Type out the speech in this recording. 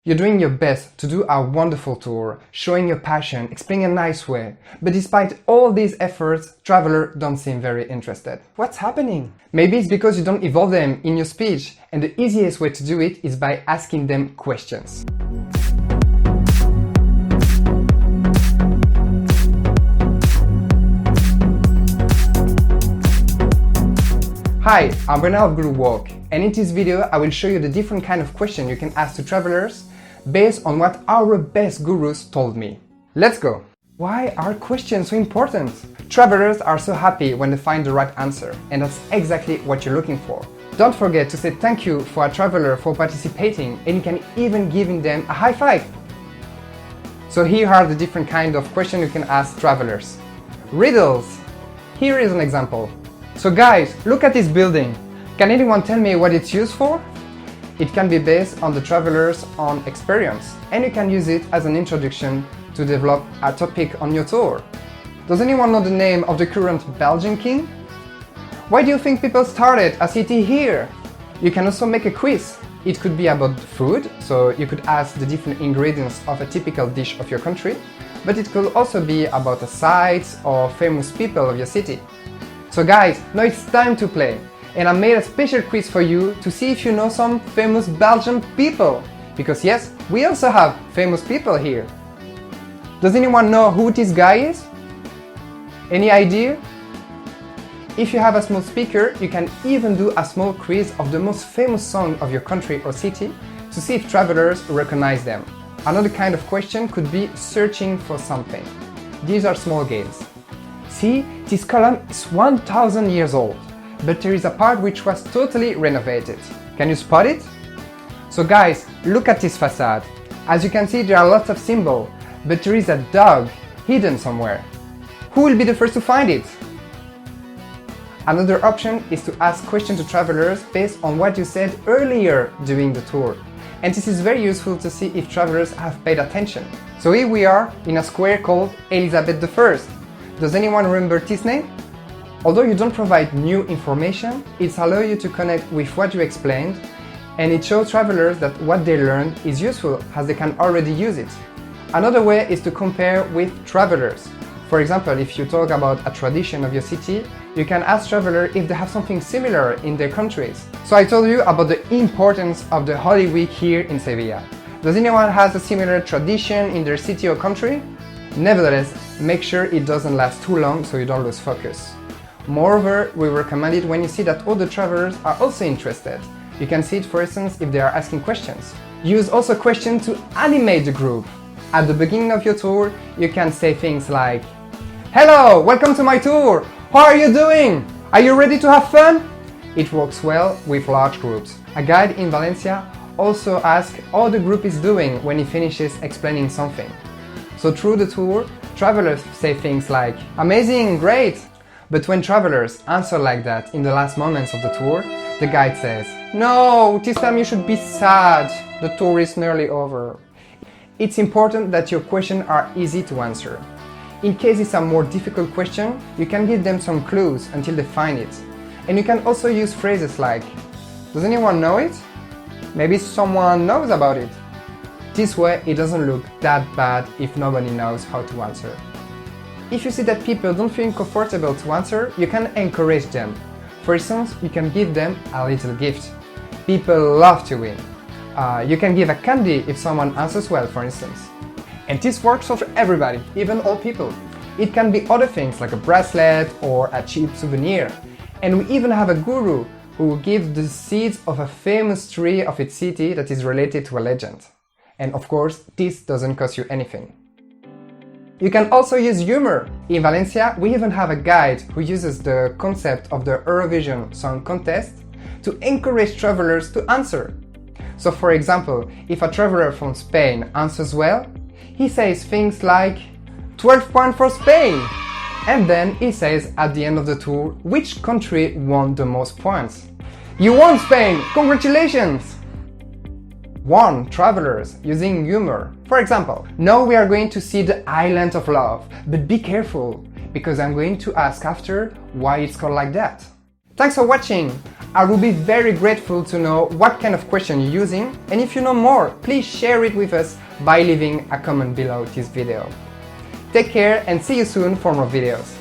You're doing your best to do a wonderful tour, showing your passion, explaining in a nice way. But despite all these efforts, travelers don't seem very interested. What's happening? Maybe it's because you don't involve them in your speech, and the easiest way to do it is by asking them questions. Hi, I'm Bernard of Good Walk, and in this video I will show you the different kind of questions you can ask to travelers based on what our best gurus told me. Let's go! Why are questions so important? Travelers are so happy when they find the right answer, and that's exactly what you're looking for. Don't forget to say thank you for a traveler for participating, and you can even give them a high five. So here are the different kind of questions you can ask travelers. Riddles. Here is an example. So guys, look at this building. Can anyone tell me what it's used for? It can be based on the traveler's own experience, and you can use it as an introduction to develop a topic on your tour. Does anyone know the name of the current Belgian king? Why do you think people started a city here? You can also make a quiz. It could be about food, so you could ask the different ingredients of a typical dish of your country, but it could also be about the sites or famous people of your city. So guys, now it's time to play, and I made a special quiz for you to see if you know some famous Belgian people. Because yes, we also have famous people here. Does anyone know who this guy is? Any idea? If you have a small speaker, you can even do a small quiz of the most famous song of your country or city to see if travelers recognize them. Another kind of question could be searching for something. These are small games. See, this column is 1000 years old, but there is a part which was totally renovated. Can you spot it? So guys, look at this facade. As you can see, there are lots of symbols, but there is a dog hidden somewhere. Who will be the first to find it? Another option is to ask questions to travelers based on what you said earlier during the tour. And this is very useful to see if travelers have paid attention. So here we are in a square called Elizabeth I. Does anyone remember this name? Although you don't provide new information, it allows you to connect with what you explained, and it shows travelers that what they learned is useful as they can already use it. Another way is to compare with travelers. For example, if you talk about a tradition of your city, you can ask travelers if they have something similar in their countries. So I told you about the importance of the Holy Week here in Sevilla. Does anyone have a similar tradition in their city or country? Nevertheless, make sure it doesn't last too long so you don't lose focus. Moreover, we recommend it when you see that other travelers are also interested. You can see it, for instance, if they are asking questions. Use also questions to animate the group. At the beginning of your tour, you can say things like, "Hello, welcome to my tour! How are you doing? Are you ready to have fun?" It works well with large groups. A guide in Valencia also asks how the group is doing when he finishes explaining something. So through the tour, travelers say things like, "Amazing, great!" But when travelers answer like that in the last moments of the tour, the guide says, "No, this time you should be sad, the tour is nearly over." It's important that your questions are easy to answer. In case it's a more difficult question, you can give them some clues until they find it. And you can also use phrases like, "Does anyone know it?" Maybe someone knows about it. This way, it doesn't look that bad if nobody knows how to answer. If you see that people don't feel comfortable to answer, you can encourage them. For instance, you can give them a little gift. People love to win. You can give a candy if someone answers well, for instance. And this works for everybody, even old people. It can be other things like a bracelet or a cheap souvenir. And we even have a guru who will give the seeds of a famous tree of its city that is related to a legend. And of course, this doesn't cost you anything. You can also use humor. In Valencia, we even have a guide who uses the concept of the Eurovision Song Contest to encourage travelers to answer. So for example, if a traveler from Spain answers well, he says things like 12 points for Spain! And then he says at the end of the tour which country won the most points. You won, Spain! Congratulations! One, travelers using humor. For example, now we are going to see the Island of Love, but be careful, because I'm going to ask after why it's called like that. Thanks for watching! I will be very grateful to know what kind of question you're using, and if you know more, please share it with us by leaving a comment below this video. Take care and see you soon for more videos.